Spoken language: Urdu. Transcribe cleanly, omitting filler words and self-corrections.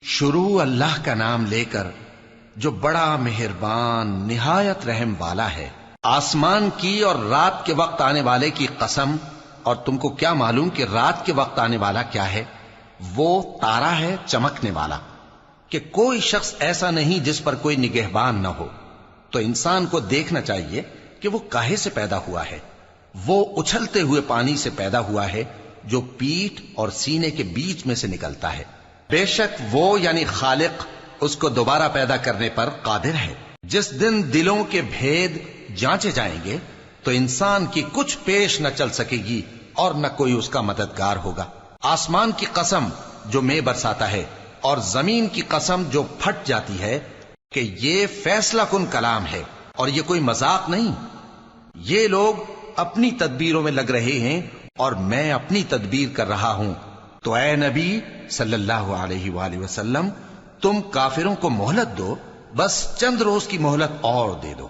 شروع اللہ کا نام لے کر جو بڑا مہربان نہایت رحم والا ہے۔ آسمان کی اور رات کے وقت آنے والے کی قسم، اور تم کو کیا معلوم کہ رات کے وقت آنے والا کیا ہے؟ وہ تارا ہے چمکنے والا، کہ کوئی شخص ایسا نہیں جس پر کوئی نگہبان نہ ہو۔ تو انسان کو دیکھنا چاہیے کہ وہ کاہے سے پیدا ہوا ہے۔ وہ اچھلتے ہوئے پانی سے پیدا ہوا ہے جو پیٹھ اور سینے کے بیچ میں سے نکلتا ہے۔ بے شک وہ یعنی خالق اس کو دوبارہ پیدا کرنے پر قادر ہے۔ جس دن دلوں کے بھید جانچے جائیں گے تو انسان کی کچھ پیش نہ چل سکے گی اور نہ کوئی اس کا مددگار ہوگا۔ آسمان کی قسم جو مے برساتا ہے، اور زمین کی قسم جو پھٹ جاتی ہے، کہ یہ فیصلہ کن کلام ہے اور یہ کوئی مذاق نہیں۔ یہ لوگ اپنی تدبیروں میں لگ رہے ہیں اور میں اپنی تدبیر کر رہا ہوں۔ تو اے نبی صلی اللہ علیہ وآلہ وسلم، تم کافروں کو مہلت دو، بس چند روز کی مہلت اور دے دو۔